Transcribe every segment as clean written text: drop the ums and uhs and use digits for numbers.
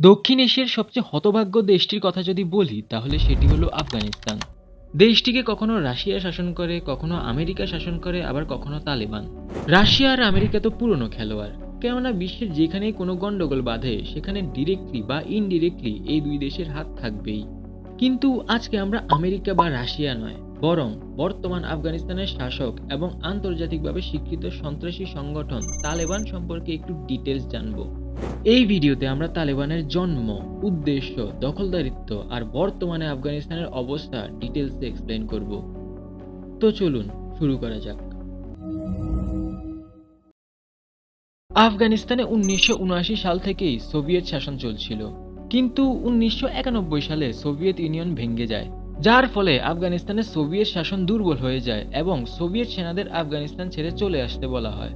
দক্ষিণ এশিয়ার সবচেয়ে হতভাগ্য দেশটির কথা যদি বলি তাহলে সেটি হলো আফগানিস্তান। দেশটিকে কখনো রাশিয়া শাসন করে, কখনো আমেরিকা শাসন করে, আবার কখনো তালেবান। রাশিয়া আর আমেরিকা তো পুরনো খেলোয়াড়, কেননা বিশ্বের যেখানেই কোনো গন্ডগোল বাধে সেখানে ডিরেক্টলি বা ইনডিরেক্টলি এই দুই দেশের হাত থাকবেই। কিন্তু আজকে আমরা আমেরিকা বা রাশিয়া নয়, বরং বর্তমান আফগানিস্তানের শাসক এবং আন্তর্জাতিকভাবে স্বীকৃত সন্ত্রাসী সংগঠন তালেবান সম্পর্কে একটু ডিটেলস জানবো। এই ভিডিওতে আমরা তালেবানের জন্ম, উদ্দেশ্য, দখলদারিত্ব আর বর্তমানে আফগানিস্তানের অবস্থা ডিটেলসে এক্সপ্লেন করব। তো চলুন শুরু করা যাক। আফগানিস্তানে 1979 সাল থেকেই সোভিয়েত শাসন চলছিল, কিন্তু 1991 সালে সোভিয়েত ইউনিয়ন ভেঙে যায়, যার ফলে আফগানিস্তানে সোভিয়েত শাসন দুর্বল হয়ে যায় এবং সোভিয়েত সেনাদের আফগানিস্তান ছেড়ে চলে আসতে বলা হয়।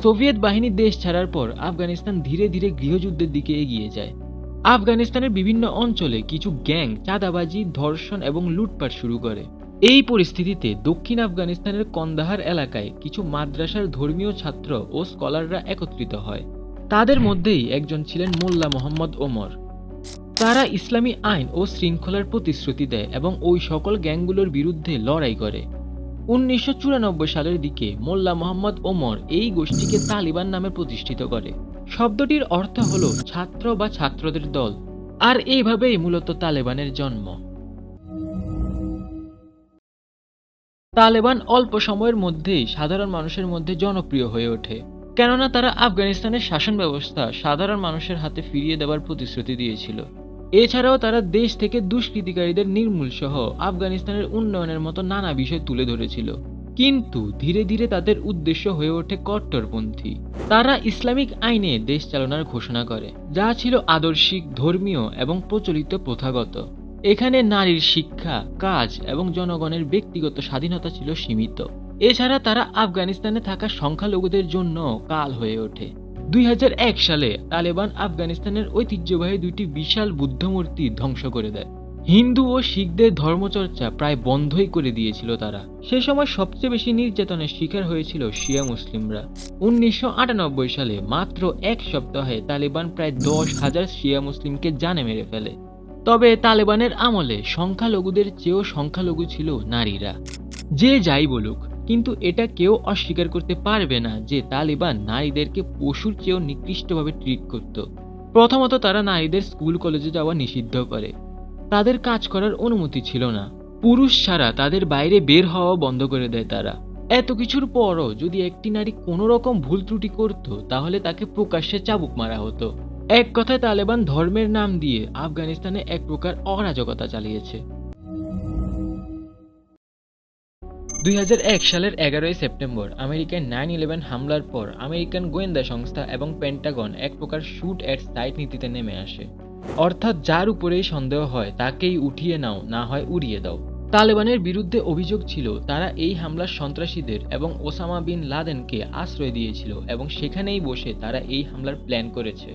সোভিয়েত বাহিনী দেশ ছাড়ার পর আফগানিস্তান ধীরে ধীরে গৃহযুদ্ধের দিকে এগিয়ে যায়। আফগানিস্তানের বিভিন্ন অঞ্চলে কিছু গ্যাং চাঁদাবাজি, ধর্ষণ এবং লুটপাট শুরু করে। এই পরিস্থিতিতে দক্ষিণ আফগানিস্তানের কন্দাহার এলাকায় কিছু মাদ্রাসার ধর্মীয় ছাত্র ও স্কলাররা একত্রিত হয়। তাদের মধ্যেই একজন ছিলেন মোল্লা মোহাম্মদ ওমর। তারা ইসলামী আইন ও শৃঙ্খলার প্রতিশ্রুতি দেয় এবং ওই সকল গ্যাংগুলোর বিরুদ্ধে লড়াই করে। 1994 সালের দিকে মোল্লা মোহাম্মদ ওমর এই গোষ্ঠীকে তালিবান নামে প্রতিষ্ঠিত করে। শব্দটির অর্থ হল ছাত্র বা ছাত্রদের দল, আর এইভাবেই মূলত তালেবানের জন্ম। তালেবান অল্প সময়ের মধ্যেই সাধারণ মানুষের মধ্যে জনপ্রিয় হয়ে ওঠে, কেননা তারা আফগানিস্তানের শাসন ব্যবস্থা সাধারণ মানুষের হাতে ফিরিয়ে দেওয়ার প্রতিশ্রুতি দিয়েছিল। এছাড়াও তারা দেশ থেকে দুষ্কৃতিকারীদের নির্মূল সহ আফগানিস্তানের উন্নয়নের মতো নানা বিষয় তুলে ধরেছিল। কিন্তু ধীরে ধীরে তাদের উদ্দেশ্য হয়ে ওঠে কট্টরপন্থী। তারা ইসলামিক আইনে দেশ চালনার ঘোষণা করে, যা ছিল আদর্শিক, ধর্মীয় এবং প্রচলিত প্রথাগত। এখানে নারীর শিক্ষা, কাজ এবং জনগণের ব্যক্তিগত স্বাধীনতা ছিল সীমিত। এছাড়া তারা আফগানিস্তানে থাকা সংখ্যালঘুদের জন্য কাল হয়ে ওঠে। 2001 সালে তালেবান আফগানিস্তানের ঐতিহ্যবাহী দুইটি বিশাল বুদ্ধমূর্তি ধ্বংস করে দেয়। হিন্দু ও শিখদের ধর্মচর্চা প্রায় বন্ধই করে দিয়েছিল তারা। সে সময় সবচেয়ে বেশি নির্যাতনের শিকার হয়েছিল শিয়া মুসলিমরা। 1998 সালে মাত্র এক সপ্তাহে তালেবান প্রায় 10,000 শিয়া মুসলিমকে জানে মেরে ফেলে। তবে তালেবানের আমলে সংখ্যালঘুদের চেয়েও সংখ্যালঘু ছিল নারীরা। যে যাই বলুক, কিন্তু এটা কেউ অস্বীকার করতে পারবে না যে তালিবান নারীদেরকে পশুর চেয়েও নিকৃষ্টভাবে ট্রিট করত। প্রথমত তারা নারীদের স্কুল কলেজে যাওয়া নিষিদ্ধ করে। তাদের কাজ করার অনুমতি ছিল না। পুরুষ ছাড়া তাদের বাইরে বের হওয়া বন্ধ করে দেয় তারা। এত কিছুর পরও যদি একটি নারী কোনো রকম ভুল ত্রুটি করত তাহলে তাকে প্রকাশ্যে চাবুক মারা হতো। এক কথায় তালেবান ধর্মের নাম দিয়ে আফগানিস্তানে এক প্রকার অরাজকতা চালিয়েছে। 2001 সালের 11 সেপ্টেম্বর আমেরিকায় 9/11 হামলার পর আমেরিকান গোয়েন্দা সংস্থা এবং পেন্টাগন এক প্রকার শুট অ্যাট সাইট নীতিতে নেমে আসে। অর্থাৎ যার উপরেই সন্দেহ হয় তাকেই উঠিয়ে নাও, না হয় উড়িয়ে দাও। তালেবানের বিরুদ্ধে অভিযোগ ছিল তারা এই হামলার সন্ত্রাসীদের এবং ওসামা বিন লাদেনকে আশ্রয় দিয়েছিল এবং সেখানেই বসে তারা এই হামলার প্ল্যান করেছে।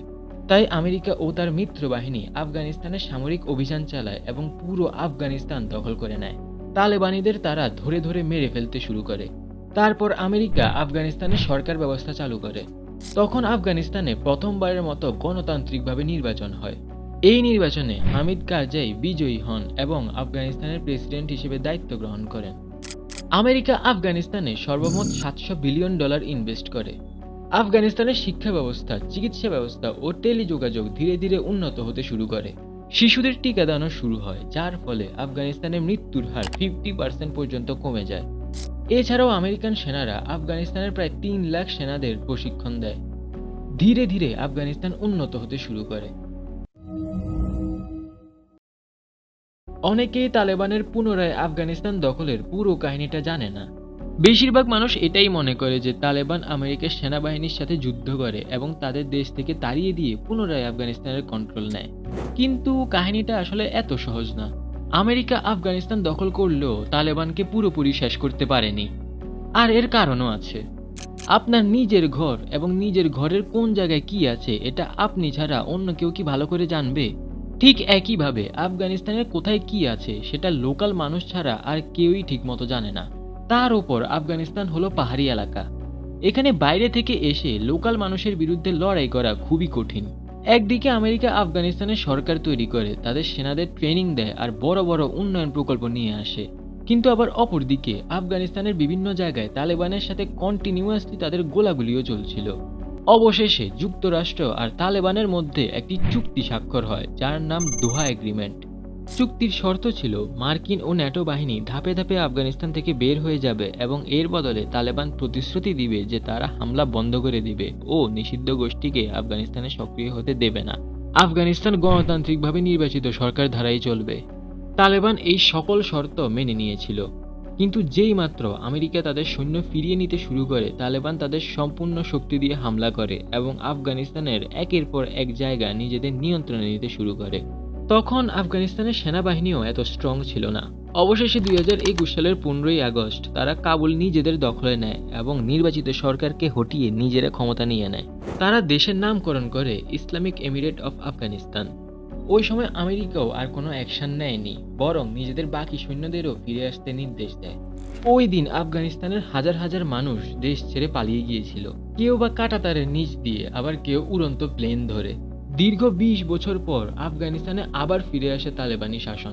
তাই আমেরিকা ও তার মিত্র বাহিনী আফগানিস্তানে সামরিক অভিযান চালায় এবং পুরো আফগানিস্তান দখল করে নেয়। তালেবানিদের তারা ধরে ধরে মেরে ফেলতে শুরু করে। তারপর আমেরিকা আফগানিস্তানে সরকার ব্যবস্থা চালু করে। তখন আফগানিস্তানে প্রথমবারের মতো গণতান্ত্রিকভাবে নির্বাচন হয়। এই নির্বাচনে হামিদ কারজাই বিজয়ী হন এবং আফগানিস্তানের প্রেসিডেন্ট হিসেবে দায়িত্ব গ্রহণ করেন। আমেরিকা আফগানিস্তানে সর্বমোট $700 বিলিয়ন ইনভেস্ট করে। আফগানিস্তানের শিক্ষা ব্যবস্থা, চিকিৎসা ব্যবস্থা ও টেলিযোগাযোগ ধীরে ধীরে উন্নত হতে শুরু করে। শিশুদের টিকা দানো শুরু হয়, যার ফলে আফগানিস্তানের মৃত্যুর হার 50% পর্যন্ত কমে যায়। এছাড়াও আমেরিকান সেনারা আফগানিস্তানের প্রায় 3 লাখ সেনাদের প্রশিক্ষণ দেয়। ধীরে ধীরে আফগানিস্তান উন্নত হতে শুরু করে। অনেকেই তালেবানের পুনরায় আফগানিস্তান দখলের পুরো কাহিনীটা জানে না। বেশিরভাগ মানুষ এটাই মনে করে যে তালেবান আমেরিকার সেনাবাহিনীর সাথে যুদ্ধ করে এবং তাদের দেশ থেকে তাড়িয়ে দিয়ে পুনরায় আফগানিস্তানের কন্ট্রোল নেয়। কিন্তু কাহিনীটা আসলে এত সহজ না। আমেরিকা আফগানিস্তান দখল করলেও তালেবানকে পুরোপুরি শেষ করতে পারেনি। আর এর কারণও আছে। আপনার নিজের ঘর এবং নিজের ঘরের কোন জায়গায় কি আছে এটা আপনি ছাড়া অন্য কেউ কি ভালো করে জানবে? ঠিক একইভাবে আফগানিস্তানের কোথায় কি আছে সেটা লোকাল মানুষ ছাড়া আর কেউই ঠিকমতো জানে না। তার উপর আফগানিস্তান হলো পাহাড়ি এলাকা। এখানে বাইরে থেকে এসে লোকাল মানুষের বিরুদ্ধে লড়াই করা খুবই কঠিন। একদিকে আমেরিকা আফগানিস্তানের সরকার তৈরি করে, তাদের সেনাদের ট্রেনিং দেয় আর বড় বড় উন্নয়ন প্রকল্প নিয়ে আসে। কিন্তু আবার অপরদিকে আফগানিস্তানের বিভিন্ন জায়গায় তালেবানের সাথে কন্টিনিউয়াসলি তাদের গোলাগুলিও চলছিল। অবশেষে যুক্তরাষ্ট্র আর তালেবানের মধ্যে একটি চুক্তি স্বাক্ষর হয়, যার নাম দোহা এগ্রিমেন্ট। চুক্তির শর্ত ছিল মার্কিন ও ন্যাটো বাহিনী ধাপে ধাপে আফগানিস্তান থেকে বের হয়ে যাবে এবং এর বদলে তালেবান প্রতিশ্রুতি দিবে যে তারা হামলা বন্ধ করে দিবে ও নিষিদ্ধ গোষ্ঠীকে আফগানিস্তানে সক্রিয় হতে দেবে না। আফগানিস্তান গণতান্ত্রিকভাবে নির্বাচিত সরকার ধারাই চলবে। তালেবান এই সকল শর্ত মেনে নিয়েছিল। কিন্তু যেই মাত্র আমেরিকা তাদের সৈন্য ফিরিয়ে নিতে শুরু করে, তালেবান তাদের সম্পূর্ণ শক্তি দিয়ে হামলা করে এবং আফগানিস্তানের একের পর এক জায়গা নিজেদের নিয়ন্ত্রণে নিতে শুরু করে। তখন আফগানিস্তানের সেনাবাহিনীও এত স্ট্রং ছিল না। অবশেষে 2021 সালের 15ই আগস্ট তারা কাবুল নিজেদের দখলে নেয় এবং নির্বাচিত সরকারকে হটিয়ে নিজেরা ক্ষমতা নিয়ে নেয়। তারা দেশের নামকরণ করে ইসলামিক এমিরেট অফ আফগানিস্তান। ওই সময় আমেরিকাও আর কোনো অ্যাকশন নেয়নি, বরং নিজেদের বাকি সৈন্যদেরও ফিরে আসতে নির্দেশ দেয়। ওই দিন আফগানিস্তানের হাজার হাজার মানুষ দেশ ছেড়ে পালিয়ে গিয়েছিল, কেউ বা কাঁটাতারের নিচ দিয়ে, আবার কেউ উড়ন্ত প্লেন ধরে। দীর্ঘ 20 বছর পর আফগানিস্তানে আবার ফিরে আসে তালেবানি শাসন।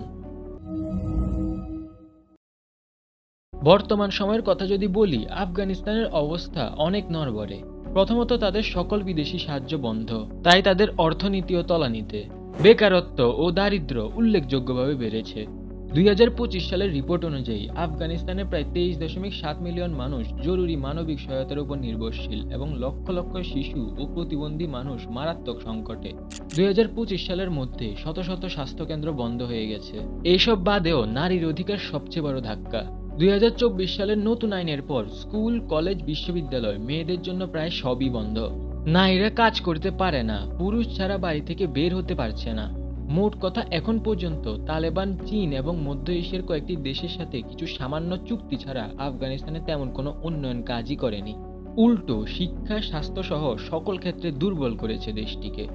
বর্তমান সময়ের কথা যদি বলি, আফগানিস্তানের অবস্থা অনেক নড়বড়ে। প্রথমত, তাদের সকল বিদেশি সাহায্য বন্ধ, তাই তাদের অর্থনীতিও তলানিতে। বেকারত্ব ও দারিদ্র্য উল্লেখযোগ্যভাবে বেড়েছে। 2025 সালের রিপোর্ট অনুযায়ী আফগানিস্তানে প্রায় 23.7 মিলিয়ন মানুষ জরুরি মানবিক সহায়তার উপর নির্ভরশীল এবং লক্ষ লক্ষ শিশু ও প্রতিবন্ধী মানুষ মারাত্মক সংকটে। 2025 সালের মধ্যে শত শত স্বাস্থ্যকেন্দ্র বন্ধ হয়ে গেছে। এইসব বাদেও নারীর অধিকার সবচেয়ে বড় ধাক্কা। 2024 সালের নতুন আইনের পর স্কুল, কলেজ, বিশ্ববিদ্যালয় মেয়েদের জন্য প্রায় সবই বন্ধ। নারীরা কাজ করতে পারে না, পুরুষ ছাড়া বাড়ি থেকে বের হতে পারছে না। মোট কথা, এখন পর্যন্ত তালেবান চীন এবং মধ্য এশিয়ার কয়েকটি দেশের সাথে কিছু সামান্য চুক্তি ছাড়া আফগানিস্তানে তেমন কোনো উন্নয়ন কাজই করেনি। উল্টো শিক্ষা, স্বাস্থ্য সহ সকল ক্ষেত্রে দুর্বল করেছে দেশটিকে।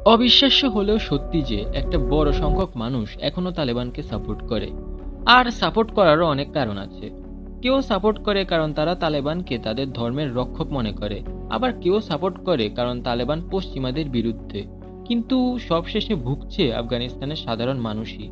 অবিশ্বাস্য হলেও সত্যি যে একটা বড় সংখ্যক মানুষ এখনো তালেবানকে সাপোর্ট করে। আর সাপোর্ট করারও অনেক কারণ আছে। কেউ সাপোর্ট করে কারণ তারা তালেবানকে তাদের ধর্মের রক্ষক মনে করে, আবার কেউ সাপোর্ট করে কারণ তালেবান পশ্চিমাদের বিরুদ্ধে। কিন্তু সবশেষে ভুগছে আফগানিস্তানের সাধারণ মানুষই।